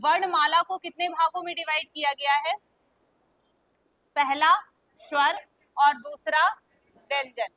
वर्णमाला को कितने भागों में डिवाइड किया गया है? पहला स्वर और दूसरा व्यंजन।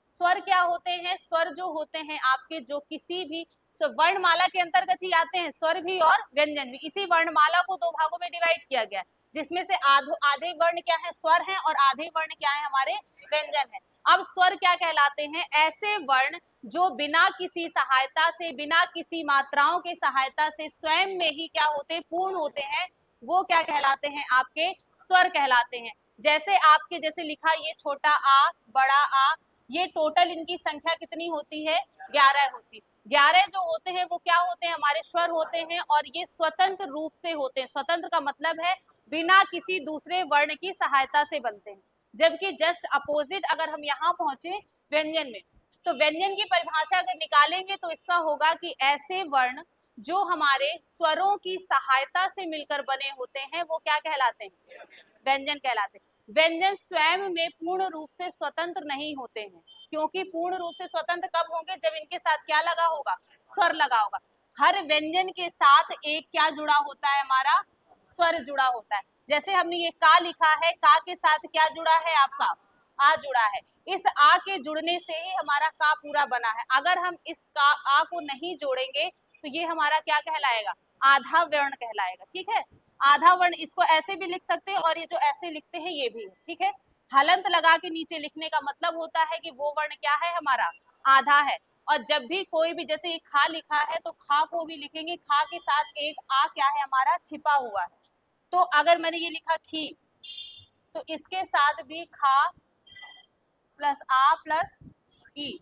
स्वर क्या होते हैं? स्वर जो होते हैं आपके, जो किसी भी वर्णमाला के अंतर्गत ही आते हैं, स्वर भी और व्यंजन भी। इसी वर्णमाला को दो भागों में डिवाइड किया गया है, जिसमें से आधे वर्ण क्या है? स्वर हैं, और आधे वर्ण क्या है? हमारे व्यंजन है। अब स्वर क्या कहलाते हैं? ऐसे वर्ण जो बिना किसी सहायता से, बिना किसी मात्राओं के सहायता से स्वयं में ही क्या होते हैं? पूर्ण होते हैं। वो क्या कहलाते हैं? आपके स्वर कहलाते हैं। जैसे आपके जैसे लिखा, ये छोटा आ, बड़ा आ, ये टोटल इनकी संख्या कितनी होती है? 11 होती। 11 जो होते हैं वो क्या होते हैं? हमारे स्वर होते हैं, और ये स्वतंत्र रूप से होते हैं। स्वतंत्र का मतलब है बिना किसी दूसरे वर्ण की सहायता से बनते हैं। जबकि जस्ट अपोजिट अगर हम यहाँ पहुंचे व्यंजन में, तो व्यंजन की परिभाषा अगर निकालेंगे तो इसका होगा कि ऐसे वर्ण जो हमारे स्वरों की सहायता से मिलकर बने होते हैं वो क्या कहलाते हैं? व्यंजन कहलाते हैं। व्यंजन स्वयं में पूर्ण रूप से स्वतंत्र नहीं होते हैं, क्योंकि पूर्ण रूप से स्वतंत्र कब होंगे? जब इनके साथ क्या लगा होगा? स्वर लगा होगा। हर व्यंजन के साथ एक क्या जुड़ा होता है? हमारा स्वर जुड़ा होता है। जैसे हमने ये का लिखा है, का के साथ क्या जुड़ा है? आपका आ जुड़ा है। इस आ के जुड़ने से ही हमारा का पूरा बना है। अगर हम इस का आ को नहीं जोड़ेंगे तो ये हमारा क्या कहलाएगा? आधा वर्ण कहलाएगा। ठीक है, आधा वर्ण। इसको ऐसे भी लिख सकते हैं, और ये जो ऐसे लिखते हैं ये भी। ठीक है, हलंत लगा के नीचे लिखने का मतलब होता है कि वो वर्ण क्या है? हमारा आधा है। और जब भी कोई भी, जैसे ये खा लिखा है तो खा को भी लिखेंगे, खा के साथ एक आ क्या है? हमारा छिपा हुआ है। तो अगर मैंने ये लिखा खी, तो इसके साथ भी खा प्लस आ प्लस ई,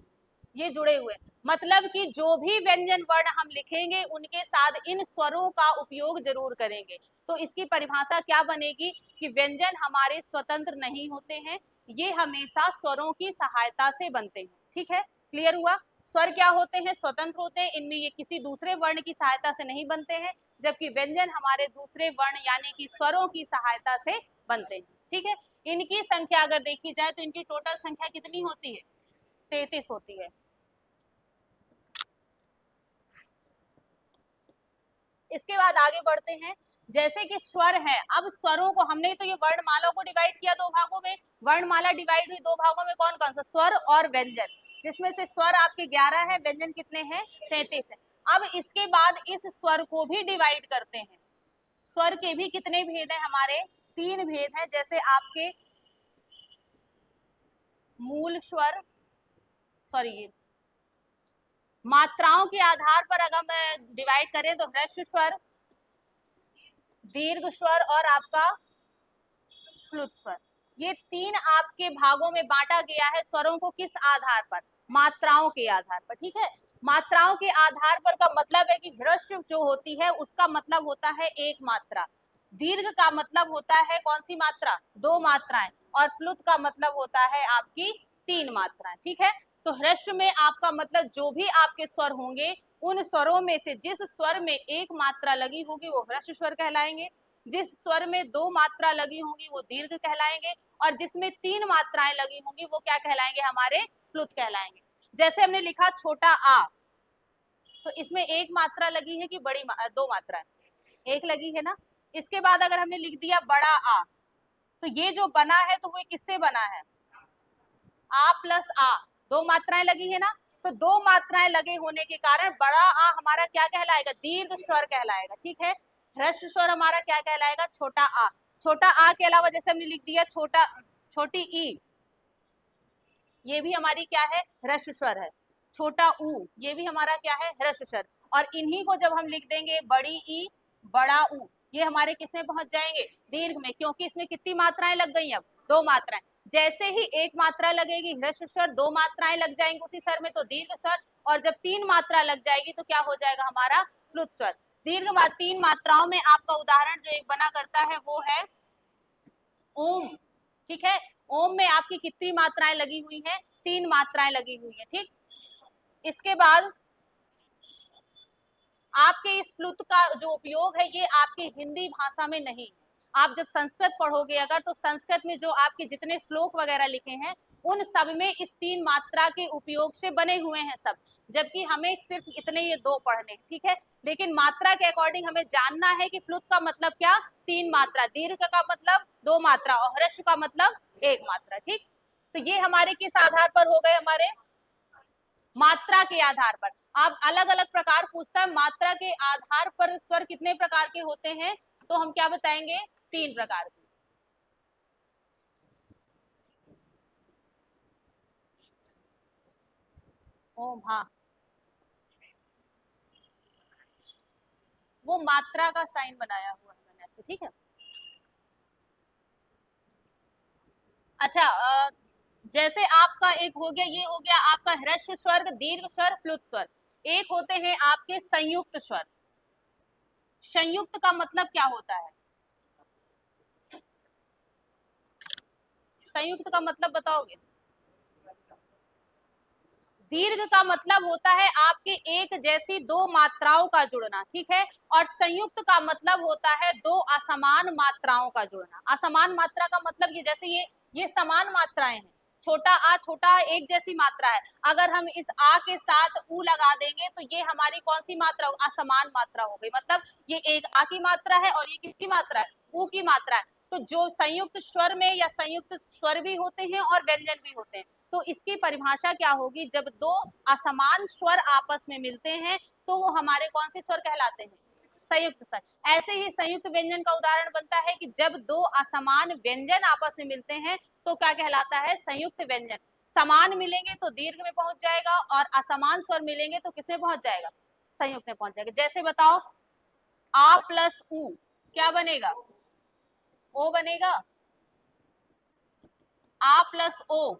ये जुड़े हुए। मतलब कि जो भी व्यंजन वर्ण हम लिखेंगे उनके साथ इन स्वरों का उपयोग जरूर करेंगे। तो इसकी परिभाषा क्या बनेगी कि व्यंजन हमारे स्वतंत्र नहीं होते हैं, ये हमेशा स्वरों की सहायता से बनते हैं। ठीक है, क्लियर हुआ? स्वर क्या होते हैं? स्वतंत्र होते हैं, इनमें ये किसी दूसरे वर्ण की सहायता से नहीं बनते हैं, जबकि व्यंजन हमारे दूसरे वर्ण यानी कि स्वरों की सहायता से बनते हैं। ठीक है, इनकी संख्या अगर देखी जाए तो इनकी टोटल संख्या कितनी होती है? 33 होती है। इसके बाद आगे बढ़ते हैं। जैसे कि स्वर है, अब स्वरों को हमने तो ये वर्णमाला को डिवाइड किया दो भागों में। वर्णमाला डिवाइड हुई दो भागों में, कौन कौन सा? स्वर और व्यंजन, जिसमें से स्वर आपके 11 है, व्यंजन कितने हैं? 33 है। अब इसके बाद इस स्वर को भी डिवाइड करते हैं। स्वर के भी कितने भेद हैं? हमारे 3 भेद हैं। जैसे आपके मूल स्वर, सॉरी, ये मात्राओं के आधार पर अगर हम डिवाइड करें तो ह्रस्व स्वर, दीर्घ स्वर और आपका प्लुत स्वर, ये 3 आपके भागों में बांटा गया है। स्वरों को किस आधार पर? मात्राओं के आधार पर। ठीक है, मात्राओं के आधार पर का मतलब है कि ह्रस्व जो होती है उसका मतलब होता है एक मात्रा, दीर्घ का मतलब होता है कौन सी मात्रा? 2 मात्राएं, और प्लुत का मतलब होता है आपकी 3 मात्राएं। ठीक है, तो ह्रस्व में आपका मतलब जो भी आपके स्वर होंगे उन स्वरों में से जिस स्वर में एक मात्रा लगी होगी वो ह्रस्व स्वर कहलाएंगे, जिस स्वर में 2 मात्रा लगी होंगी वो दीर्घ कहलाएंगे, और जिसमें 3 मात्राएं लगी होंगी वो क्या कहलाएंगे? हमारे प्लुत कहलाएंगे। जैसे हमने लिखा छोटा आ, तो इसमें एक मात्रा लगी है कि बड़ी 2 मात्राएं? एक लगी है ना। इसके बाद अगर हमने लिख दिया बड़ा आ, तो ये जो बना है तो वो किससे बना है? आ प्लस आ, 2 मात्राएं लगी है ना। तो 2 मात्राएं लगे होने के कारण बड़ा आ हमारा क्या कहलाएगा? दीर्घ स्वर कहलाएगा। ठीक है, ह्रस्व स्वर हमारा क्या कहलाएगा? छोटा आ। छोटा आ के अलावा जैसे हमने लिख दिया छोटी ई, ये भी हमारी क्या है? ह्रस्व स्वर है। छोटा ऊ, ये भी हमारा क्या है? ह्रस्व स्वर। और इन्हीं को जब हम लिख देंगे बड़ी ई, बड़ा ऊ, ये हमारे किसमें पहुंच जाएंगे? दीर्घ में, क्योंकि इसमें कितनी मात्राएं लग गई? अब 2 मात्राएं। जैसे ही एक मात्रा लगेगी ह्रस्व स्वर, 2 मात्राएं लग जाएंगी उसी स्वर में तो दीर्घ स्वर, और जब 3 मात्रा लग जाएगी तो क्या हो जाएगा? हमारा प्लुत स्वर। दीर्घ 3 मात्राओं में आपका उदाहरण जो एक बना करता है वो है ओम। ठीक है, ओम में आपकी कितनी मात्राएं लगी हुई हैं? 3 मात्राएं लगी हुई हैं। ठीक, इसके बाद आपके इस प्लुत का जो उपयोग है ये आपकी हिंदी भाषा में नहीं, आप जब संस्कृत पढ़ोगे अगर, तो संस्कृत में जो आपके जितने श्लोक वगैरह लिखे हैं उन सब में इस 3 मात्रा के उपयोग से बने हुए हैं सब, जबकि हमें सिर्फ इतने ये 2 पढ़ने, ठीक है। लेकिन मात्रा के अकॉर्डिंग हमें जानना है कि प्लुत का मतलब क्या, 3 मात्रा, दीर्घ का मतलब 2 मात्रा और ह्रस्व का मतलब 1 मात्रा, ठीक। तो ये हमारे किस आधार पर हो गए, हमारे मात्रा के आधार पर। आप अलग अलग प्रकार पूछता है, मात्रा के आधार पर स्वर कितने प्रकार के होते हैं, तो हम क्या बताएंगे, 3 प्रकार के। ओम, हाँ, वो मात्रा का साइन बनाया हुआ है मैंने ऐसे, ठीक है। अच्छा, जैसे आपका एक हो गया, ये हो गया आपका ह्रस्व स्वर, दीर्घ स्वर, प्लुत स्वर। एक होते हैं आपके संयुक्त स्वर। संयुक्त का मतलब क्या होता है, संयुक्त का मतलब बताओगे। दीर्घ का मतलब होता है आपके एक जैसी 2 मात्राओं का जुड़ना, ठीक है। और संयुक्त का मतलब होता है 2 असमान मात्राओं का जुड़ना। असमान मात्रा का मतलब ये, जैसे ये समान मात्राएं हैं, छोटा आ छोटा आ एक जैसी मात्रा है, अगर हम इस आ के साथ ऊ लगा देंगे तो ये हमारी कौन सी मात्रा, असमान मात्रा हो गई। मतलब ये एक आ की मात्रा है और ये किसकी मात्रा है, ऊ की मात्रा है। तो जो संयुक्त स्वर में या संयुक्त स्वर भी होते हैं और व्यंजन भी होते हैं, तो इसकी परिभाषा क्या होगी, जब 2 असमान स्वर आपस में मिलते हैं तो वो हमारे कौन से स्वर कहलाते हैं, संयुक्त स्वर। ऐसे ही संयुक्त व्यंजन का उदाहरण बनता है कि जब 2 असमान व्यंजन आपस में मिलते हैं तो क्या कहलाता है, संयुक्त व्यंजन। समान मिलेंगे तो दीर्घ में पहुंच जाएगा और असमान स्वर मिलेंगे तो किसमें पहुंच जाएगा, संयुक्त में पहुंच जाएगा। जैसे बताओ, आ प्लस ऊ क्या बनेगा, ओ बनेगा। आ प्लस ओ,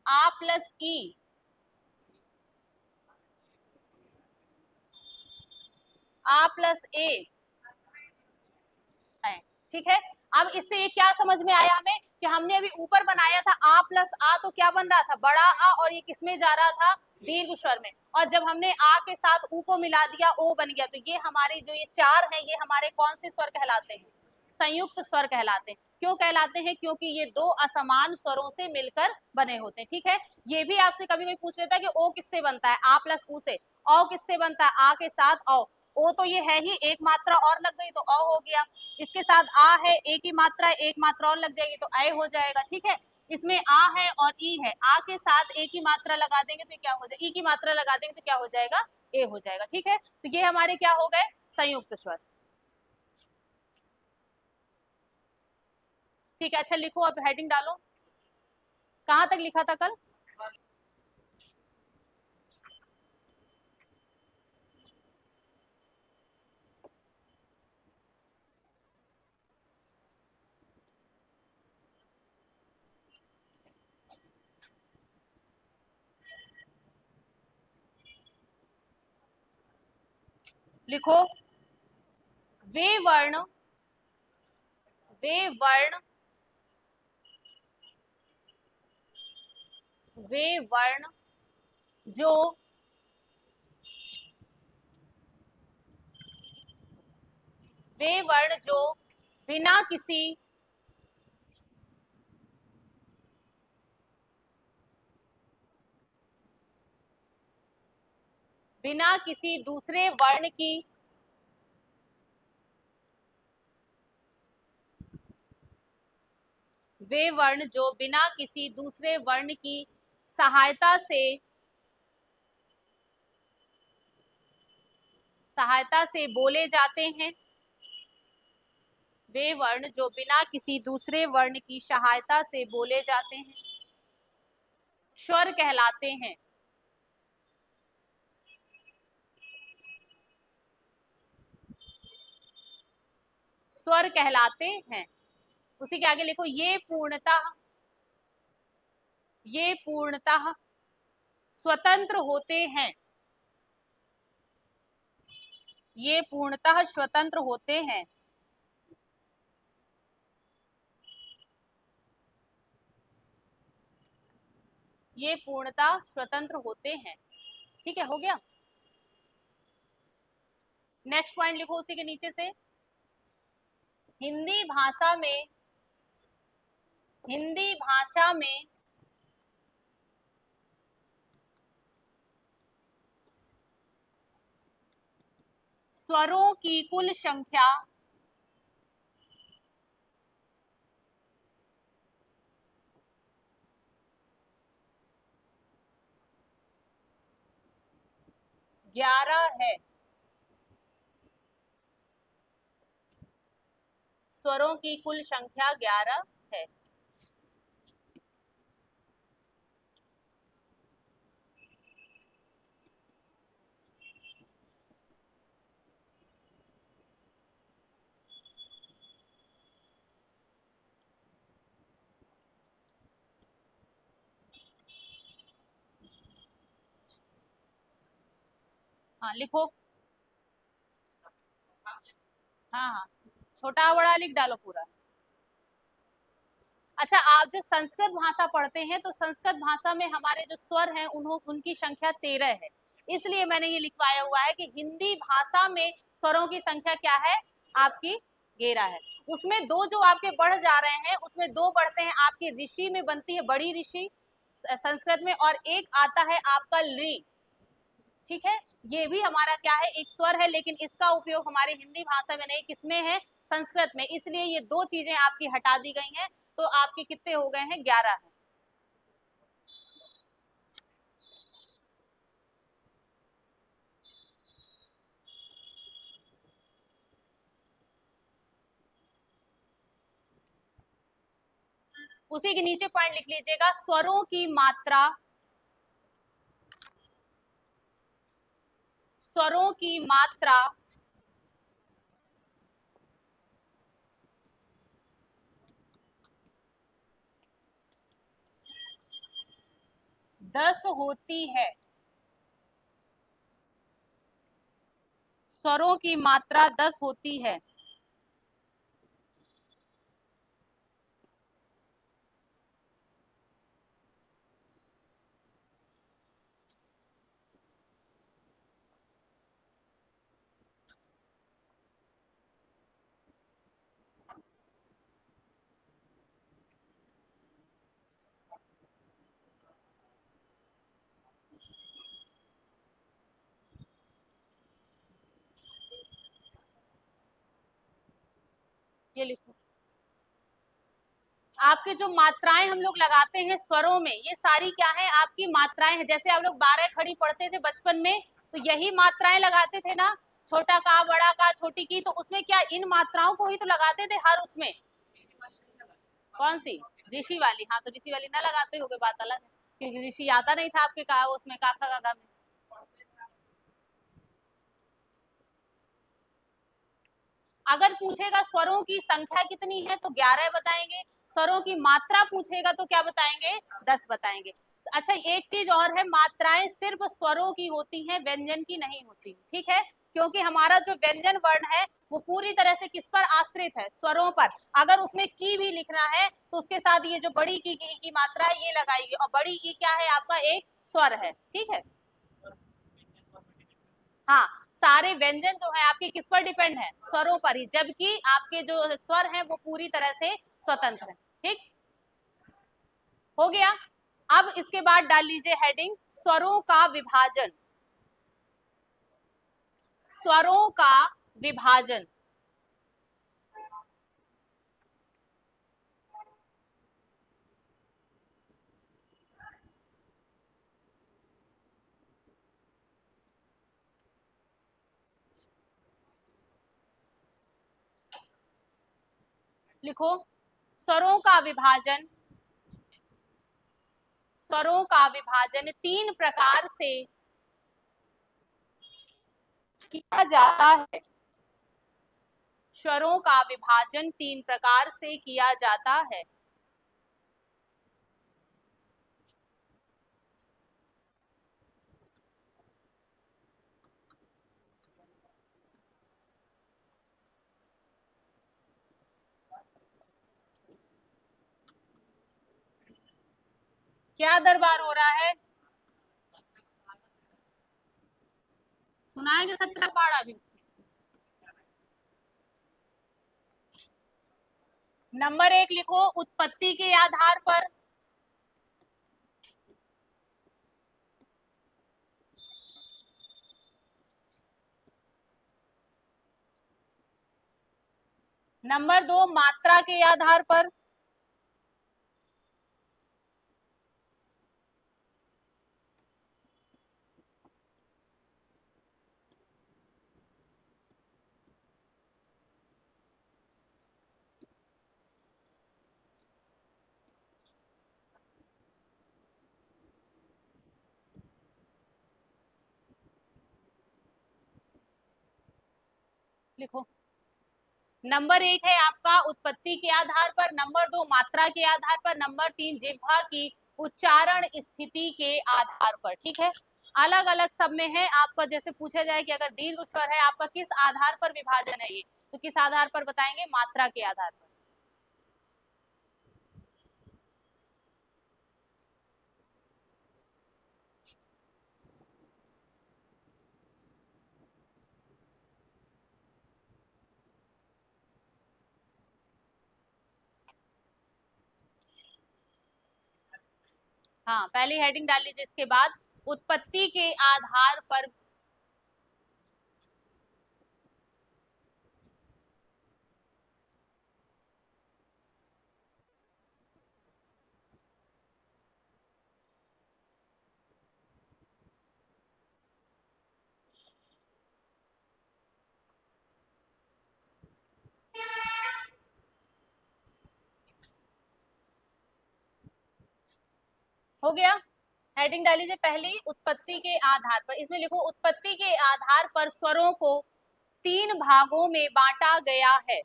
आ प्लस ई, आ प्लस ए है, ठीक है। अब इससे ये क्या समझ में आया हमें कि हमने अभी ऊपर बनाया था आ प्लस आ, तो क्या बन रहा था, बड़ा आ, और ये किसमें जा रहा था, दीर्घ स्वर में। और जब हमने आ के साथ ऊ को मिला दिया, ओ बन गया। तो ये हमारे जो ये 4 हैं, ये हमारे कौन से स्वर कहलाते हैं, संयुक्त स्वर कहलाते हैं। क्यों कहलाते हैं, क्योंकि ये 2 असमान स्वरों से मिलकर बने होते हैं, ठीक है। ये भी आपसे कभी कोई पूछ लेता है कि ओ किससे बनता है, आ प्लस ऊ से। औ किससे बनता है, आ के साथ औ। ओ तो ये है ही, एक मात्रा और लग गई तो अ हो गया। इसके साथ आ है, एक ही मात्रा, एक मात्रा और लग जाएगी तो अय हो जाएगा, ठीक है। इसमें आ है और ई है, आ के साथ एक ही मात्रा लगा देंगे तो क्या हो जाएगा, ई की मात्रा लगा देंगे तो क्या हो जाएगा, ए हो जाएगा, ठीक है। तो ये हमारे क्या हो गए, संयुक्त स्वर। ठीक है, अच्छा लिखो, अब हेडिंग डालो। कहाँ तक लिखा था कल, लिखो, वे वर्ण, वे वर्ण, वे वर्ण जो वे वर्ण जो बिना किसी बिना किसी दूसरे वर्ण की वे वर्ण जो बिना किसी दूसरे वर्ण की सहायता से बोले जाते हैं। वे वर्ण जो बिना किसी दूसरे वर्ण की सहायता से बोले जाते हैं, स्वर कहलाते हैं। स्वर कहलाते हैं। उसी के आगे लिखो, ये पूर्णतः स्वतंत्र होते हैं। ये पूर्णतः स्वतंत्र होते हैं। ये पूर्णतः स्वतंत्र होते हैं, ठीक है, हो गया। नेक्स्ट पॉइंट लिखो उसी के नीचे से, हिंदी भाषा में स्वरों की कुल संख्या ग्यारह है। स्वरों की कुल संख्या 11 है। हाँ लिखो, हाँ हाँ, छोटा बड़ा लिख डालो पूरा। अच्छा, आप जब संस्कृत भाषा पढ़ते हैं तो संस्कृत भाषा में हमारे जो स्वर हैं उनकी संख्या 13 है, इसलिए मैंने ये लिखवाया हुआ है कि हिंदी भाषा में स्वरों की संख्या क्या है आपकी 11 है। उसमें दो जो आपके बढ़ जा रहे हैं, उसमें दो बढ़ते हैं आपकी ऋषि में बनती है बड़ी ऋषि संस्कृत में, और एक आता है आपका ली। ठीक है, ये भी हमारा क्या है, एक स्वर है, लेकिन इसका उपयोग हमारी हिंदी भाषा में नहीं, किसमें है, संस्कृत में, इसलिए ये दो चीजें आपकी हटा दी गई हैं, तो आपके कितने हो गए हैं, 11 है। उसी के नीचे पॉइंट लिख लीजिएगा, स्वरों की मात्रा 10 होती है। स्वरों की मात्रा 10 होती है। ये लिखो, आपके जो मात्राएं हम लोग लगाते हैं स्वरों में, ये सारी क्या है, आपकी मात्राएं हैं। जैसे आप लोग 12 खड़ी पढ़ते थे बचपन में, तो यही मात्राएं लगाते थे ना, छोटा का, बड़ा का, छोटी की, तो उसमें क्या इन मात्राओं को ही तो लगाते थे हर उसमें। कौन सी, ऋषि वाली, हाँ तो ऋषि वाली ना लगाते होगे, बात अलग है, क्योंकि ऋषि आता नहीं था आपके का उसमें काका काका में। अगर पूछेगा स्वरों की संख्या कितनी है तो 11 बताएंगे, स्वरों की मात्रा पूछेगा तो क्या बताएंगे, 10 बताएंगे। अच्छा, एक चीज और है, मात्राएं सिर्फ स्वरों की होती हैं, व्यंजन की नहीं होती, ठीक है, क्योंकि हमारा जो व्यंजन वर्ण है वो पूरी तरह से किस पर आश्रित है, स्वरों पर। अगर उसमें की भी लिखना है तो उसके साथ ये जो बड़ी की मात्रा है ये लगाएगी, और बड़ी ई क्या है, आपका एक स्वर है, ठीक है। हाँ, सारे व्यंजन जो है आपके किस पर डिपेंड है, स्वरों पर ही, जबकि आपके जो स्वर हैं वो पूरी तरह से स्वतंत्र है। ठीक हो गया। अब इसके बाद डाल लीजिए हेडिंग, स्वरों का विभाजन। स्वरों का विभाजन, लिखो, स्वरों का विभाजन, स्वरों का विभाजन तीन प्रकार से किया जाता है। स्वरों का विभाजन तीन प्रकार से किया जाता है। क्या दरबार हो रहा है, सुनाएंगे 17 पाड़ा भी। नंबर 1 लिखो, उत्पत्ति के आधार पर। नंबर 2, मात्रा के आधार पर। लिखो, नंबर 1 है आपका उत्पत्ति के आधार पर, नंबर 2 मात्रा के आधार पर, नंबर 3 जिह्वा की उच्चारण स्थिति के आधार पर। ठीक है, अलग अलग सब में है आपका। जैसे पूछा जाए कि अगर दीर्घ स्वर है आपका, किस आधार पर विभाजन है ये, तो किस आधार पर बताएंगे, मात्रा के आधार पर। हाँ, पहली हेडिंग डाल लीजिए, इसके बाद उत्पत्ति के आधार पर। हो गया, हेडिंग डाल लीजिए पहली, उत्पत्ति के आधार पर। इसमें लिखो, उत्पत्ति के आधार पर स्वरों को 3 भागों में बांटा गया है।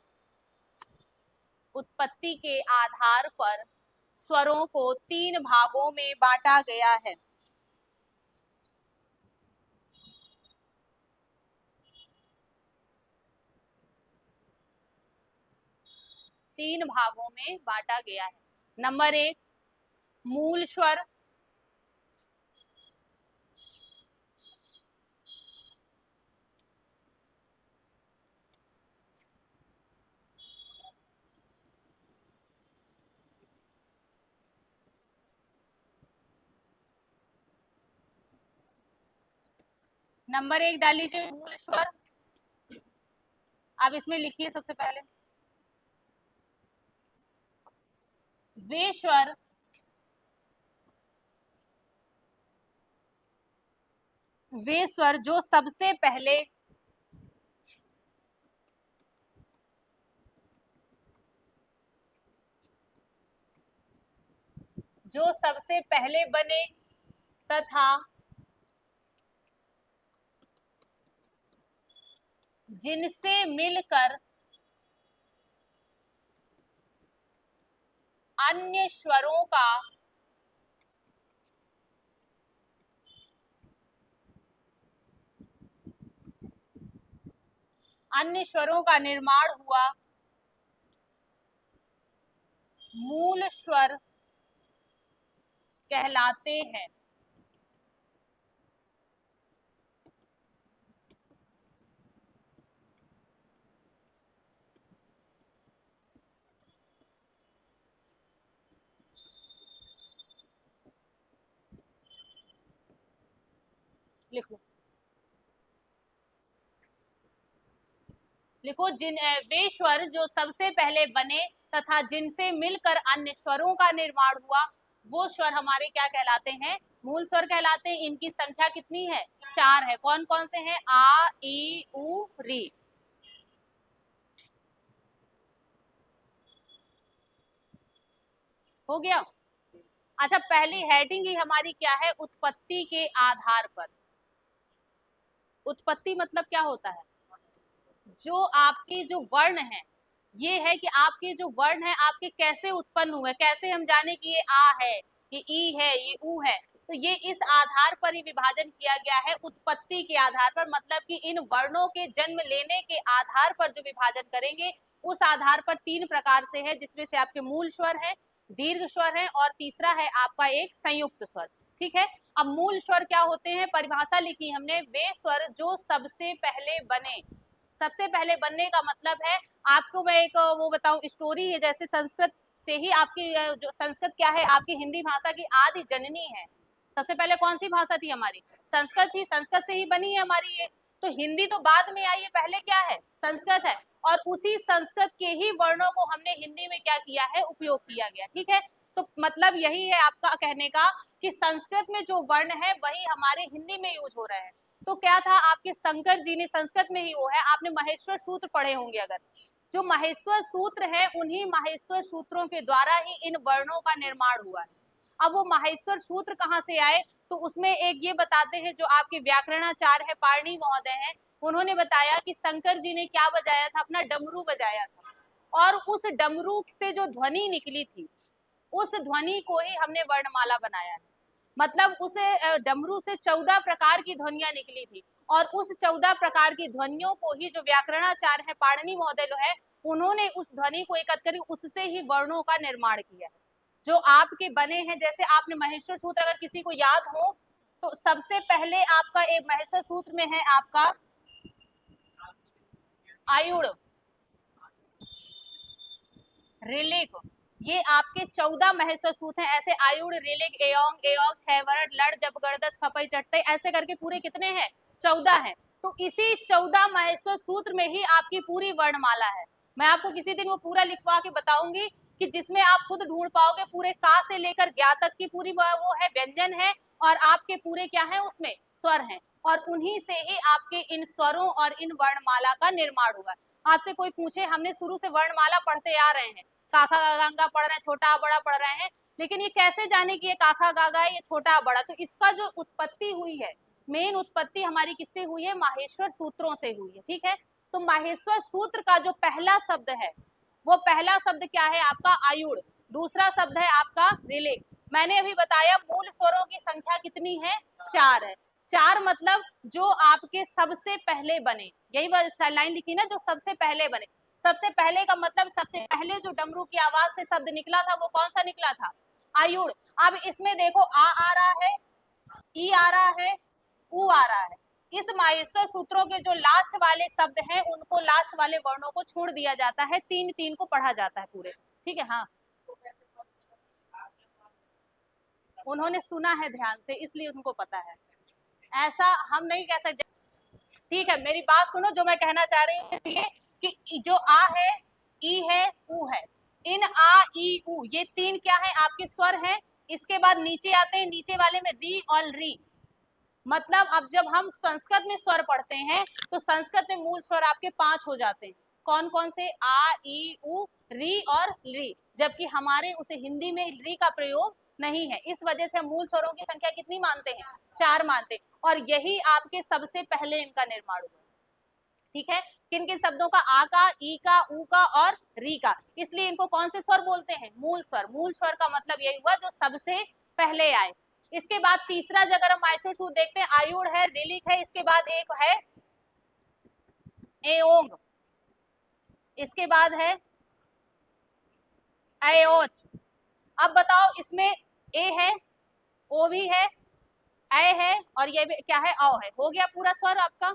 उत्पत्ति के आधार पर स्वरों को 3 भागों में बांटा गया है। तीन भागों में बांटा गया है। नंबर 1, मूल स्वर। नंबर 1 डाल लीजिए, मूल स्वर। अब इसमें लिखिए सबसे पहले, वे स्वर जो सबसे पहले बने तथा जिनसे मिलकर अन्य स्वरों का निर्माण हुआ, मूल स्वर कहलाते हैं। लिखो, वे स्वर जो सबसे पहले बने तथा जिनसे मिलकर अन्य स्वरों का निर्माण हुआ, वो स्वर हमारे क्या कहलाते हैं, मूल स्वर कहलाते हैं। इनकी संख्या कितनी है, 4 है। कौन कौन से हैं, आ, ई, उ, री। हो गया। अच्छा, पहली हेडिंग ही हमारी क्या है, उत्पत्ति के आधार पर। उत्पत्ति मतलब क्या होता है, जो आपके जो वर्ण है, ये है कि आपके जो वर्ण है आपके कैसे उत्पन्न हुए, कैसे हम जाने कि ये आ है, ये ई है, ये ऊ है। तो ये इस आधार पर ही विभाजन किया गया है, उत्पत्ति के आधार पर। मतलब कि इन वर्णों के जन्म लेने के आधार पर जो विभाजन करेंगे, उस आधार पर 3 प्रकार से है, जिसमें से आपके मूल स्वर है, दीर्घ स्वर है, और तीसरा है आपका एक संयुक्त स्वर। ठीक है, अब मूल स्वर क्या होते हैं, परिभाषा लिखी हमने, वे स्वर जो सबसे पहले बने। सबसे पहले बनने का मतलब है, आपको मैं एक वो बताऊं, स्टोरी है, जैसे संस्कृत से ही आपकी जो संस्कृत क्या है, आपकी हिंदी भाषा की आदि जननी है। सबसे पहले कौन सी भाषा थी हमारी? संस्कृत थी, संस्कृत से ही बनी है हमारी ये। तो हिंदी तो बाद में आई है, पहले क्या है? संस्कृत है। और उसी संस्कृत के ही वर्णों को हमने हिंदी में क्या किया है? उपयोग किया गया। ठीक है, तो मतलब यही है आपका कहने का कि संस्कृत में जो वर्ण है वही हमारे हिंदी में यूज हो रहे हैं। तो क्या था, आपके शंकर जी ने संस्कृत में ही वो है, आपने महेश्वर सूत्र पढ़े होंगे अगर, जो महेश्वर सूत्र है उन्हीं महेश्वर सूत्रों के द्वारा ही इन वर्णों का निर्माण हुआ है। अब वो महेश्वर सूत्र कहाँ से आए, तो उसमें एक ये बताते हैं, जो आपके व्याकरणाचार्य है पाणिनि महोदय हैं, उन्होंने बताया कि शंकर जी ने क्या बजाया था, अपना डमरू बजाया था, और उस डमरू से जो ध्वनि निकली थी, उस ध्वनि को ही हमने वर्णमाला बनाया है। मतलब उस डमरू से 14 प्रकार की ध्वनियां निकली थी, और उस 14 प्रकार की ध्वनियों को ही जो व्याकरणाचार्य है पाणिनि महोदय जो है, उन्होंने उस ध्वनि को एकत्र कर उससे ही वर्णों का निर्माण किया है, जो आपके बने हैं। जैसे आपने महेश्वर सूत्र अगर किसी को याद हो, तो सबसे पहले आपका एक महेश्वर सूत्र में है आपका आयुड़, ऋलिक, ये आपके 14 महेश्वर सूत्र हैं। ऐसे आयुड़, ऋलिक, एयोंग, एयोग, छयवरट, लड़, जबगरदस, खपई, चट्टई, ऐसे करके पूरे कितने हैं? 14 हैं। तो इसी 14 महेश्वर सूत्र में ही आपकी पूरी वर्णमाला है। मैं आपको किसी दिन वो पूरा लिखवा के बताऊंगी, कि जिसमें आप खुद ढूंढ पाओगे, पूरे का से लेकर ज्ञा तक की पूरी वो है, व्यंजन है, और आपके पूरे क्या है उसमें? स्वर हैं, और उन्हीं से ही आपके इन स्वरों और इन वर्णमाला का निर्माण हुआ। आपसे कोई पूछे, हमने शुरू से वर्णमाला पढ़ते आ रहे हैं, काखा गागा पढ़ रहे हैं, छोटा बड़ा पढ़ रहे हैं, लेकिन ये कैसे जाने कि ये काखा गागा है, ये छोटा बड़ा? तो इसका जो उत्पत्ति हुई है, मेन उत्पत्ति हमारी किससे हुई है? माहेश्वर सूत्रों से हुई है। ठीक है, तो माहेश्वर सूत्र का जो पहला शब्द है, वो पहला शब्द क्या है आपका? आयुड़। दूसरा शब्द है आपका ऋलिक। मैंने अभी बताया मूल स्वरों की संख्या कितनी है? 4 है। 4 मतलब जो आपके सबसे पहले बने, यही लाइन लिखी ना, जो सबसे पहले बने। सबसे पहले का मतलब सबसे पहले जो डमरू की आवाज से शब्द निकला था, वो कौन सा निकला था? आयुड़। अब इसमें देखो, आ रहा है, ई आ रहा है, ऊ आ रहा है। इस माहेश्वर सूत्रों के जो लास्ट वाले शब्द हैं, उनको, लास्ट वाले वर्णों को छोड़ दिया जाता है, 3 को पढ़ा जाता है पूरे। ठीक है, हाँ, उन्होंने सुना है ध्यान से, इसलिए उनको पता है, ऐसा हम नहीं कह सकते। ठीक है, मेरी बात सुनो, जो मैं कहना चाह रही हूँ कि जो आ है, ई है, ऊ है, इन आ, ई, ऊ, ये 3 क्या है? आपके स्वर हैं। इसके बाद नीचे आते हैं, नीचे वाले में री और री। मतलब अब जब हम संस्कृत में स्वर पढ़ते हैं, तो संस्कृत में मूल स्वर आपके 5 हो जाते हैं। कौन कौन से? आ, ई, उ, री और री। जबकि हमारे उसे हिंदी में री का प्रयोग नहीं है, इस वजह से हम मूल स्वरों की संख्या कितनी मानते हैं? 4 मानते हैं, और यही आपके सबसे पहले इनका निर्माण हुआ। ठीक है, किन किन शब्दों का? आ का, ई का, ऊ का और री का। इसलिए इनको कौन से स्वर बोलते हैं? मूल स्वर। मूल स्वर का मतलब यही हुआ जो सबसे पहले आए। इसके बाद तीसरा जब हम माहेश्वर सूत्र देखते हैं, आयुड़ है, ऋलिक है, इसके बाद एक है एओंग, इसके बाद है अयोच। अब बताओ, इसमें ए है, ओ भी है, ऐ है, और ये भी क्या है? औ है। हो गया पूरा स्वर आपका।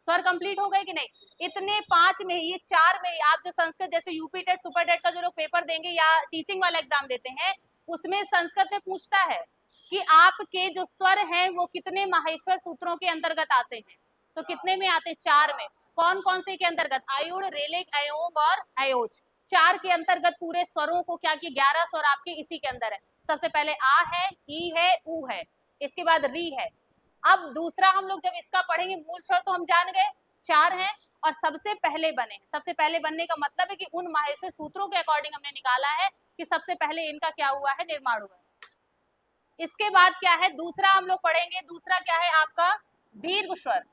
स्वर कंप्लीट हो गए कि नहीं? इतने 5 में ही, ये 4 में ही आप जो संस्कृत, जैसे यूपी टेट, सुपर टेट का जो लोग पेपर देंगे या टीचिंग वाला एग्जाम देते हैं, उसमें संस्कृत में पूछता है कि आपके जो स्वर हैं वो कितने माहेश्वर सूत्रों के अंतर्गत आते हैं। तो कितने में आते हैं? 4 में। कौन कौन से के अंतर्गत? आयुड़, ऋलिक, अयोग और अयोच। 4 के अंतर्गत पूरे स्वरों को क्या किया? 11 स्वर आपके इसी के अंदर है। सबसे पहले आ है, ई है, ऊ है, इसके बाद री है। अब दूसरा हम लोग जब इसका पढ़ेंगे, मूल स्वर तो हम जान गए 4 हैं, और सबसे पहले बने। सबसे पहले बनने का मतलब है कि उन माहेश्वर सूत्रों के अकॉर्डिंग हमने निकाला है कि सबसे पहले इनका क्या हुआ है? निर्माण हुआ है। इसके बाद क्या है? दूसरा हम लोग पढ़ेंगे, दूसरा क्या है आपका? दीर्घ स्वर।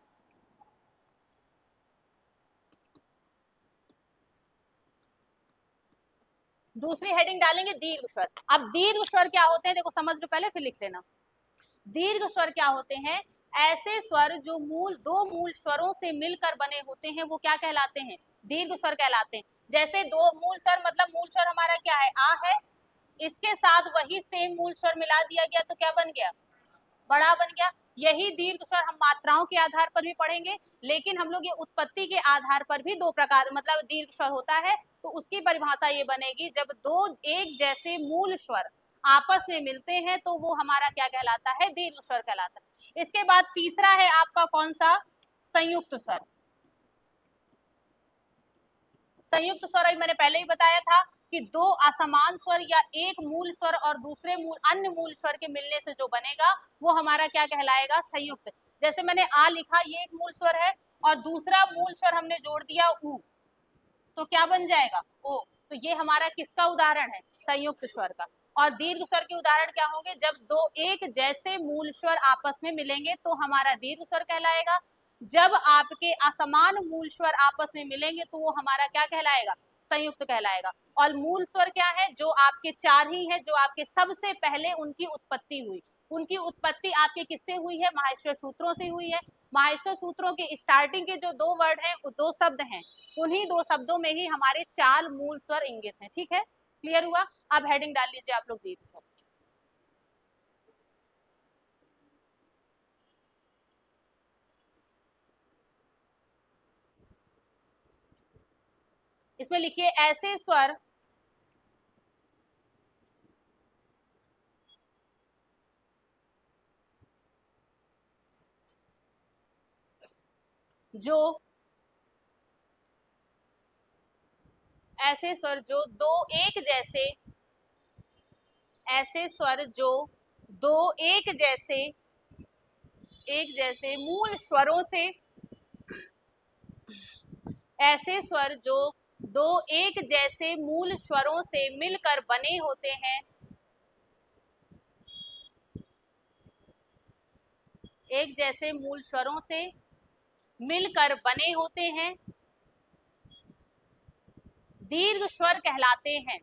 दूसरी हेडिंग डालेंगे दीर्घ स्वर। अब दीर्घ स्वर क्या होते हैं, देखो समझ लो पहले, फिर लिख लेना। दीर्घ स्वर क्या होते हैं? ऐसे स्वर जो दो मूल स्वरों से मिलकर बने होते हैं, वो क्या कहलाते हैं? दीर्घ स्वर कहलाते हैं। जैसे दो मूल स्वर, मतलब मूल स्वर हमारा क्या है? आ है, इसके साथ वही सेम मूल स्वर मिला दिया गया तो क्या बन गया? बड़ा बन गया। यही दीर्घ स्वर हम मात्राओं के आधार पर भी पढ़ेंगे, लेकिन हम लोग ये उत्पत्ति के आधार पर भी दो प्रकार मतलब दीर्घ स्वर होता है, तो उसकी परिभाषा ये बनेगी जब दो एक जैसे मूल स्वर आपस में मिलते हैं तो वो हमारा क्या कहलाता है, दीर्घ स्वर कहलाता है। इसके बाद तीसरा है आपका कौन सा, संयुक्त स्वर। संयुक्त स्वर अभी मैंने पहले ही बताया था कि दो असमान स्वर या एक मूल स्वर और दूसरे अन्य मूल स्वर के मिलने से जो बनेगा वो हमारा क्या कहलाएगा, संयुक्त। जैसे मैंने आ लिखा, ये एक मूल स्वर है और दूसरा मूल स्वर हमने जोड़ दिया ऊ, तो क्या बन जाएगा, ओ। तो ये हमारा किसका उदाहरण है, संयुक्त स्वर का। और दीर्घ स्वर के उदाहरण क्या होंगे, जब दो एक जैसे मूल स्वर आपस में मिलेंगे तो हमारा दीर्घ स्वर कहलाएगा। जब आपके असमान मूल स्वर आपस में मिलेंगे तो वो हमारा क्या कहलाएगा, संयुक्त कहलाएगा। और मूल स्वर क्या है, जो आपके चार ही है, जो आपके सबसे पहले उनकी उत्पत्ति हुई। उनकी उत्पत्ति आपके किससे हुई है, माहेश्वर सूत्रों से हुई है। माहेश्वर सूत्रों के स्टार्टिंग के जो दो वर्ड हैं, दो शब्द हैं, उन्हीं दो शब्दों में ही हमारे चार मूल स्वर इंगित हैं। ठीक है, क्लियर हुआ। अब हेडिंग डाल लीजिए आप लोग दीर्घ स्वर। इसमें लिखिए ऐसे स्वर जो ऐसे स्वर जो दो एक जैसे, ऐसे स्वर जो दो एक जैसे मूल स्वरों से, ऐसे स्वर जो दो एक जैसे मूल स्वरों से मिलकर बने होते हैं, एक जैसे मूल स्वरों से मिलकर बने होते हैं, दीर्घ स्वर कहलाते हैं।